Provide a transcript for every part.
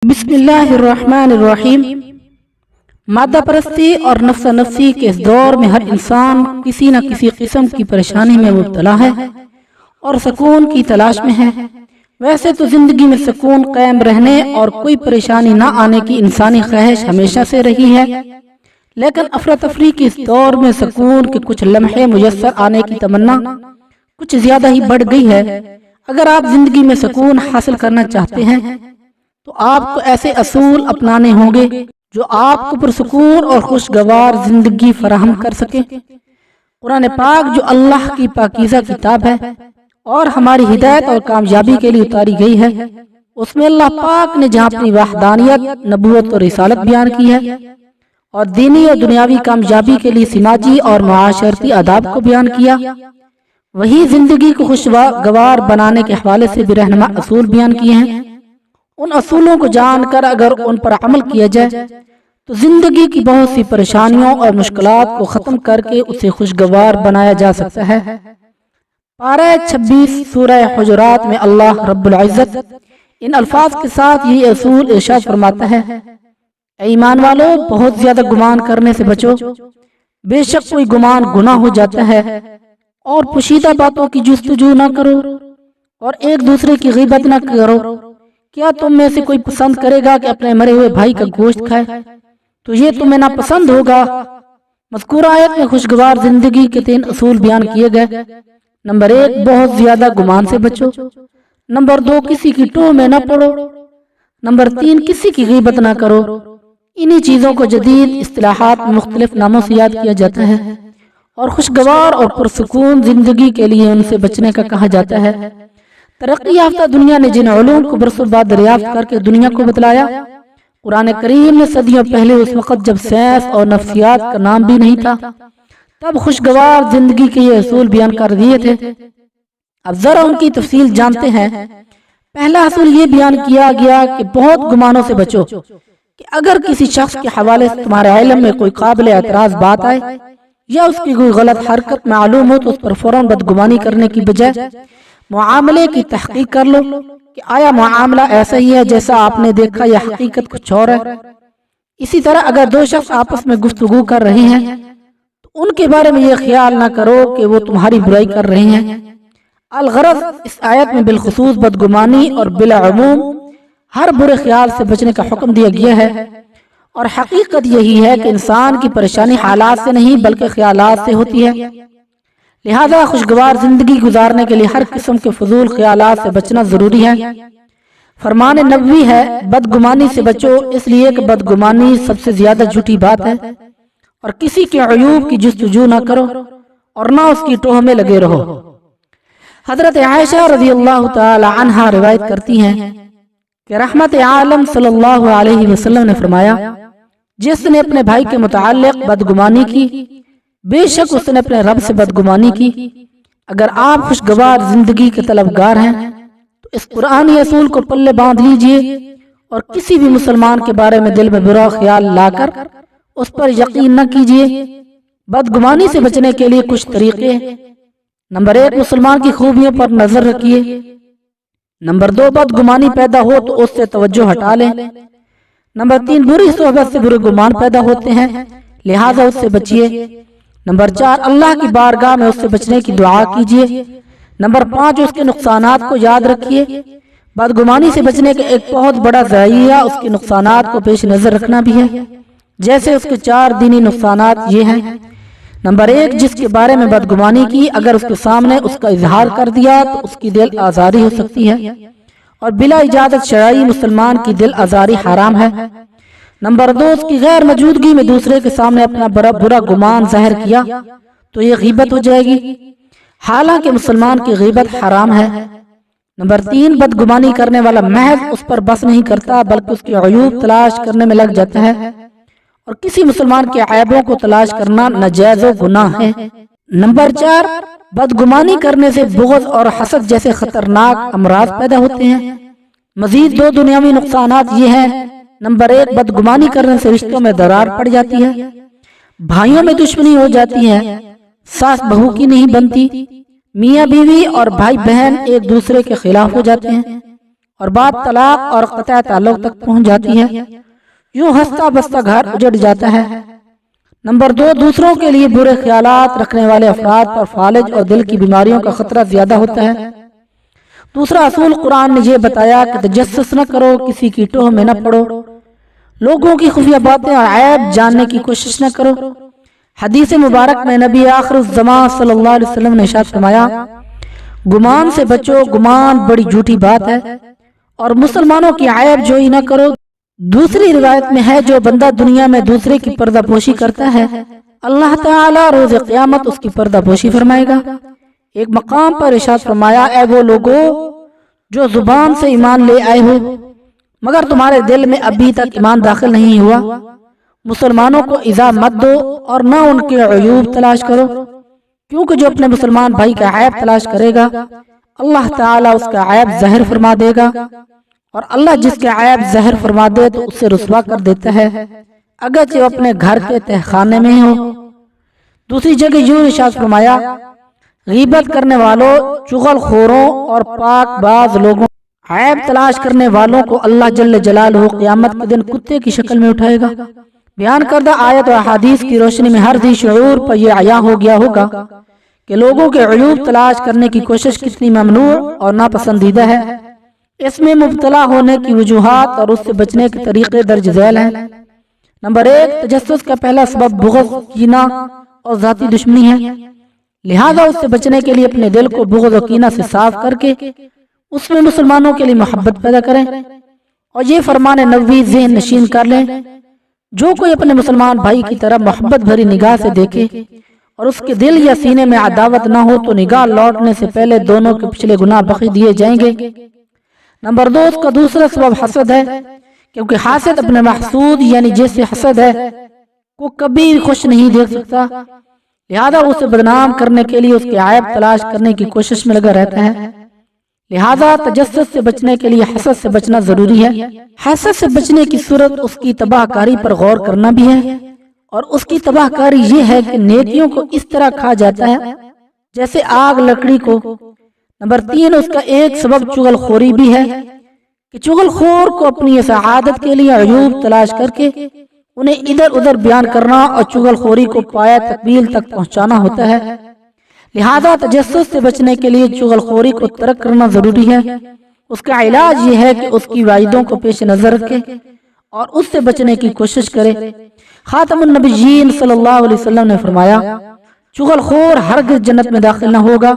بسم اللہ الرحمن الرحیم۔ مادہ پرستی اور نفس نفسی کے اس دور میں ہر انسان کسی نہ کسی قسم کی پریشانی میں مبتلا ہے اور سکون کی تلاش میں ہے۔ ویسے تو زندگی میں سکون قائم رہنے اور کوئی پریشانی نہ آنے کی انسانی خواہش ہمیشہ سے رہی ہے، لیکن افراتفری کے اس دور میں سکون کے کچھ لمحے میسر آنے کی تمنا کچھ زیادہ ہی بڑھ گئی ہے۔ اگر آپ زندگی میں سکون حاصل کرنا چاہتے ہیں تو آپ کو ایسے اصول اپنانے ہوں گے جو آپ کو پرسکون اور خوشگوار زندگی فراہم کر سکیں۔ قرآن پاک جو اللہ کی پاکیزہ کتاب ہے اور ہماری ہدایت اور کامیابی کے لیے اتاری گئی ہے، اس میں اللہ پاک نے جہاں اپنی وحدانیت، نبوت اور رسالت بیان کی ہے اور دینی اور دنیاوی کامیابی کے لیے سماجی اور معاشرتی آداب کو بیان کیا، وہی زندگی کو خوشگوار بنانے کے حوالے سے بھی رہنما اصول بیان کیے ہیں۔ ان اصولوں کو جان کر اگر ان پر عمل کیا جائے تو زندگی کی بہت سی پریشانیوں اور مشکلات کو ختم کر کے اسے خوشگوار بنایا جا سکتا ہے۔ پارہ 26 سورہ حجرات میں اللہ رب العزت ان الفاظ کے ساتھ یہ اصول ارشاد فرماتا ہے: اے ایمان والو، بہت زیادہ گمان کرنے سے بچو، بے شک کوئی گمان گناہ ہو جاتا ہے، اور پوشیدہ باتوں کی جستجو نہ کرو اور ایک دوسرے کی غیبت نہ کرو۔ کیا تم میں سے کوئی پسند کرے گا کہ اپنے مرے ہوئے بھائی کا گوشت کھائے؟ تو یہ تمہیں ناپسند ہوگا۔ مذکورہ آیت میں خوشگوار زندگی کے 3 اصول بیان کیے گئے۔ نمبر 1، بہت زیادہ گمان سے بچو۔ نمبر 2، کسی کی ٹوہ میں نہ پڑو۔ نمبر 3، کسی کی غیبت نہ کرو۔ انہی چیزوں کو جدید اصطلاحات میں مختلف ناموں سے یاد کیا جاتا ہے اور خوشگوار اور پرسکون زندگی کے لیے ان سے بچنے کا کہا جاتا ہے۔ ترقی یافتہ دنیا نے جن علوم کو برسوں بعد دریافت کر کے دنیا کو بتلایا، قرآن کریم نے صدیوں پہلے، اس وقت جب سائنس اور نفسیات کا نام بھی نہیں تھا، تب خوشگوار زندگی کے یہ اصول بیان کر دیے تھے۔ اب ذرا ان کی تفصیل جانتے ہیں۔ پہلا اصول یہ بیان کیا گیا کہ بہت گمانوں سے بچو، کہ اگر کسی شخص کے حوالے سے تمہارے علم میں کوئی قابل اعتراض بات آئے یا اس کی کوئی غلط حرکت معلوم ہو تو اس پر فوراً بدگمانی کرنے کی بجائے معاملے کی تحقیق کر لو کہ آیا معاملہ ایسا ہی ہے جیسا آپ نے دیکھا یا حقیقت کچھ اور ہے۔ اسی طرح اگر 2 شخص آپس میں گفتگو کر رہے ہیں تو ان کے بارے میں یہ خیال نہ کرو کہ وہ تمہاری برائی کر رہے ہیں۔ الغرض، اس آیت میں بالخصوص بدگمانی اور بالعموم ہر برے خیال سے بچنے کا حکم دیا گیا ہے، اور حقیقت یہی ہے کہ انسان کی پریشانی حالات سے نہیں بلکہ خیالات سے ہوتی ہے۔ لہذا خوشگوار زندگی گزارنے کے لیے ہر قسم کے فضول خیالات سے بچنا ضروری ہے۔ فرمان نبوی ہے: بدگمانی سے بچو، اس لیے کہ بدگمانی سب سے زیادہ جھوٹی بات ہے، اور کسی کے عیوب کی جستجو نہ کرو اور نہ اس کی ٹوہ میں لگے رہو۔ حضرت عائشہ رضی اللہ تعالی عنہا روایت کرتی ہیں کہ رحمت عالم صلی اللہ علیہ وسلم نے فرمایا: جس نے اپنے بھائی کے متعلق بدگمانی کی، بے شک اس نے اپنے رب سے بدگمانی کی۔ اگر آپ خوشگوار زندگی کے طلبگار ہیں تو اس قرآنی اصول کو پلے باندھ لیجئے اور کسی بھی مسلمان کے بارے میں دل میں برا خیال لا کر اس پر یقین نہ کیجئے۔ بدگمانی سے بچنے کے لیے کچھ طریقے: نمبر 1، مسلمان کی خوبیوں پر نظر رکھیے۔ نمبر 2، بدگمانی پیدا ہو تو اس سے توجہ ہٹا لیں۔ نمبر 3، بری صحبت سے برے گمان پیدا ہوتے ہیں، لہٰذا اس سے بچیے۔ نمبر 4، اللہ کی بارگاہ میں اس سے بچنے کی دعا کیجیے۔ نمبر 5، اس کے نقصانات کو یاد رکھیے۔ بدگمانی سے بچنے کا ایک بہت بڑا ذریعہ اس کے نقصانات کو پیش نظر رکھنا بھی ہے، جیسے اس کے 4 دینی نقصانات یہ ہیں۔ نمبر 1، جس کے بارے میں بدگمانی کی، اگر اس کے سامنے اس کا اظہار کر دیا تو اس کی دل آزاری ہو سکتی ہے، اور بلا اجازت شرعی مسلمان کی دل آزاری حرام ہے۔ نمبر 2، اس کی غیر موجودگی میں دوسرے کے سامنے اپنا برا گمان ظاہر کیا تو یہ غیبت ہو جائے گی، حالانکہ مسلمان کی غیبت حرام ہے۔ نمبر 3، بدگمانی کرنے والا محض اس پر بس نہیں کرتا بلکہ اس کے عیوب تلاش کرنے میں لگ جاتا ہے، اور کسی مسلمان کے عیبوں کو تلاش کرنا ناجائز و گناہ ہے۔ نمبر 4، بدگمانی کرنے سے بغض اور حسد جیسے خطرناک امراض پیدا ہوتے ہیں۔ مزید 2 دنیاوی نقصانات یہ ہیں: نمبر 1، بدگمانی کرنے سے رشتوں میں درار پڑ جاتی ہے، بھائیوں میں دشمنی ہو جاتی ہے، ساس بہو کی نہیں بنتی، میاں بیوی اور بھائی بہن ایک دوسرے کے خلاف ہو جاتے ہیں، اور بات طلاق اور قطع تعلق تک پہنچ جاتی ہے۔ یوں ہنستا بستا گھر اجڑ جاتا ہے۔ نمبر 2، دوسروں کے لیے برے خیالات رکھنے والے افراد پر فالج اور دل کی بیماریوں کا خطرہ زیادہ ہوتا ہے۔ دوسرا اصول قرآن نے یہ بتایا کہ تجسس نہ کرو، کسی کی ٹوہ میں نہ پڑو، لوگوں کی خفیہ باتیں اور عیب جاننے کی کوشش نہ کرو۔ حدیث مبارک میں نبی آخر الزمان صلی اللہ علیہ وسلم نے ارشاد فرمایا، گمان سے بچو، گمان بڑی جھوٹی بات ہے، اور مسلمانوں کی عیب جوئی نہ کرو۔ دوسری روایت میں ہے، جو بندہ دنیا میں دوسرے کی پردہ پوشی کرتا ہے، اللہ تعالی روز قیامت اس کی پردہ پوشی فرمائے گا۔ ایک مقام پر ارشاد فرمایا، اے وہ لوگو جو زبان سے ایمان لے آئے ہو مگر تمہارے دل میں ابھی تک ایمان داخل نہیں ہوا، مسلمانوں کو ایذا مت دو اور نہ ان کے عیوب تلاش کرو، کیونکہ جو اپنے مسلمان بھائی کا عیب تلاش کرے گا اللہ تعالیٰ اس کا عیب ظاہر فرما دے گا، اور اللہ جس کا عیب ظاہر فرما دے تو اسے رسوا کر دیتا ہے، اگرچہ وہ اپنے گھر کے تہخانے میں ہو۔ دوسری جگہ یوں ارشاد فرمایا، غیبت کرنے والوں، چغل خوروں اور پاک باز لوگوں، عیب تلاش کرنے والوں کو اللہ جل جلالہ قیامت کے دن کتے کی شکل میں اٹھائے گا۔ بیان کردہ آیت و احادیث کی روشنی میں ہر ذی شعور پر یہ عیاں ہو گیا ہوگا کہ لوگوں کے عیوب تلاش کرنے کی کوشش کتنی ممنوع اور ناپسندیدہ ہے۔ اس میں مبتلا ہونے کی وجوہات اور اس سے بچنے کے طریقے درج ذیل ہیں۔ نمبر 1، تجسس کا پہلا سبب بغض، کینہ اور ذاتی دشمنی ہے، لہذا اس سے بچنے کے لیے اپنے دل کو بغض و کینہ سے صاف کر کے اس میں مسلمانوں کے لیے محبت پیدا کریں، اور یہ فرمان نبوی ذہن نشین کر لیں، جو کوئی اپنے مسلمان بھائی کی طرف محبت بھری نگاہ سے دیکھے اور اس کے دل یا سینے میں عداوت نہ ہو تو نگاہ لوٹنے سے پہلے دونوں کے پچھلے گناہ بخش دیے جائیں گے۔ نمبر 2، اس کا دوسرا سبب حسد ہے، کیونکہ حاسد اپنے محسود یعنی جیسے حسد ہے کو کبھی خوش نہیں دیکھ سکتا، لہذا اسے بدنام کرنے کے لیے اس کے عیب تلاش کرنے کی کوشش میں لگا رہتا ہے۔ لہذا تجسس سے بچنے کے لیے حسد سے بچنا ضروری ہے۔ حسد سے بچنے کی صورت اس کی تباہ کاری پر غور کرنا بھی ہے، اور اس کی تباہ کاری یہ ہے کہ نیکیوں کو اس طرح کھا جاتا ہے جیسے آگ لکڑی کو۔ نمبر 3، اس کا ایک سبب چغل خوری بھی ہے کہ چغل خور کو اپنی سعادت کے لیے عیوب تلاش کر کے انہیں ادھر ادھر بیان کرنا اور چغل خوری کو پایا تقبیل تک پہنچانا ہوتا ہے۔ لہذا تجسس سے بچنے کے لیے چغل خوری کو ترک کرنا ضروری ہے۔ اس کا علاج یہ ہے کہ اس کی وعیدوں کو پیش نظر رکھے اور اس سے بچنے کی کوشش کرے۔ خاتم النبیین صلی اللہ علیہ وسلم نے فرمایا، چغل خور ہرگز جنت میں داخل نہ ہوگا،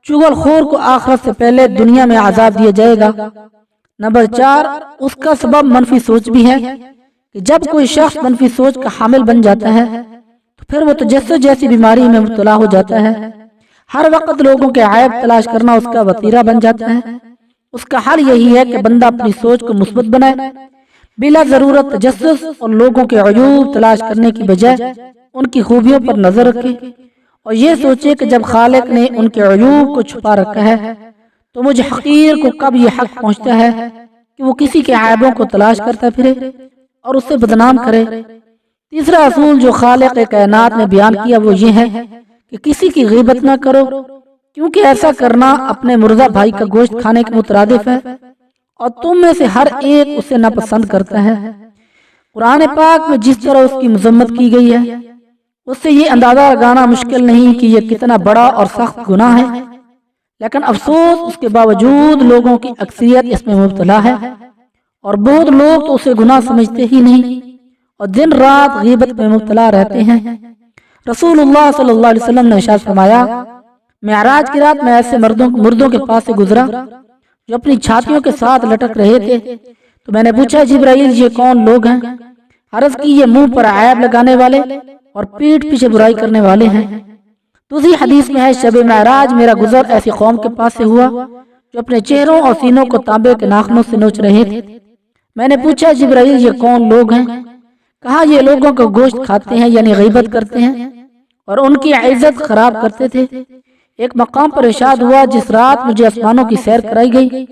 چغل خور کو آخرت سے پہلے دنیا میں عذاب دیا جائے گا۔ نمبر 4، اس کا سبب منفی سوچ بھی ہے کہ جب کوئی شخص منفی سوچ کا حامل بن جاتا ہے تو پھر وہ تجسس جیسی بیماری میں مبتلا ہو جاتا ہے۔ ہر وقت لوگوں کے عیب تلاش کرنا اس کا وتیرہ بن جاتا ہے۔ اس کا حل یہی ہے کہ بندہ اپنی سوچ کو مثبت بنائے، بلا ضرورت تجسس اور لوگوں کے عیوب تلاش کرنے کی بجائے ان کی خوبیوں پر نظر رکھے، اور یہ سوچے کہ جب خالق نے ان کے عیوب کو چھپا رکھا ہے تو مجھ حقیر کو کب یہ حق پہنچتا ہے کہ وہ کسی کے عیبوں کو تلاش کرتا پھرے اور اس سے بدنام کرے۔ تیسرا اصول جو خالق کائنات نے بیان کیا وہ یہ ہے کہ کسی کی غیبت نہ کرو، کیونکہ ایسا کرنا اپنے مردہ بھائی کا گوشت کھانے کے مترادف ہے، اور تم میں سے ہر ایک اسے ناپسند کرتا ہے۔ قرآن پاک میں جس طرح اس کی مذمت کی گئی ہے اس سے یہ اندازہ لگانا مشکل نہیں کہ یہ کتنا بڑا اور سخت گناہ ہے، لیکن افسوس اس کے باوجود لوگوں کی اکثریت اس میں مبتلا ہے، اور بہت لوگ تو اسے گناہ سمجھتے ہی نہیں اور دن رات غیبت میں مبتلا رہتے ہیں۔ رسول اللہ صلی اللہ علیہ وسلم نے ارشاد فرمایا، معراج کی رات میں ایسے مردوں کے پاس سے گزرا جو اپنی چھاتیوں کے ساتھ لٹک رہے تھے، تو میں نے پوچھا، جبرائیل یہ کون لوگ ہیں؟ عرض کی، یہ منہ پر عیب لگانے والے اور پیٹھ پیچھے برائی کرنے والے ہیں۔ دوسری حدیث میں ہے، شب معراج میرا گزر ایسی قوم کے پاس سے ہوا جو اپنے چہروں اور سینوں کو تانبے کے ناخنوں سے نوچ رہے تھے۔ میں نے پوچھا، جبرائیل یہ کون لوگ ہیں؟ کہا، یہ لوگوں کا گوشت کھاتے ہیں یعنی غیبت کرتے ہیں اور ان کی عزت خراب کرتے تھے۔ ایک مقام پر ارشاد ہوا، جس رات مجھے آسمانوں کی سیر کرائی گئی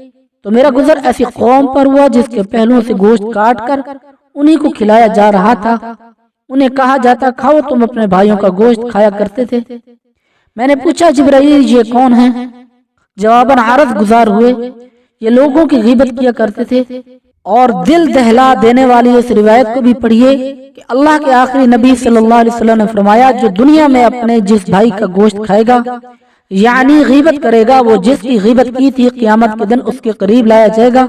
تو میرا گزر ایسی قوم پر ہوا جس کے پہلوؤں سے گوشت کاٹ کر انہی کو کھلایا جا رہا تھا۔ انہیں کہا جاتا، کھاؤ، تم اپنے بھائیوں کا گوشت کھایا کرتے تھے۔ میں نے پوچھا، جبرائیل یہ کون ہیں؟ جواباً عرض گزار ہوئے، یہ لوگوں کی غیبت کیا کرتے تھے۔ اور دل دہلا دینے والی اس روایت کو بھی پڑھیے کہ اللہ کے آخری نبی صلی اللہ علیہ وسلم نے فرمایا، جو دنیا میں اپنے جس بھائی کا گوشت کھائے گا یعنی غیبت کرے گا، وہ جس کی غیبت کی تھی قیامت کے دن اس کے قریب لایا جائے گا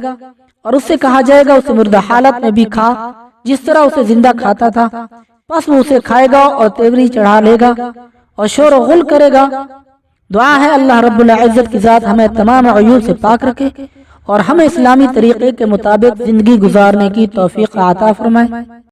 اور اس سے کہا جائے گا اسے مردہ حالت میں بھی کھا جس طرح اسے زندہ کھاتا تھا، پس وہ اسے کھائے گا اور تیوری چڑھا لے گا اور شور و غل کرے گا۔ دعا ہے اللہ رب العزت کی ذات ہمیں تمام عیوب سے پاک رکھے اور ہمیں اسلامی طریقے کے مطابق زندگی گزارنے کی توفیق عطا فرمائے۔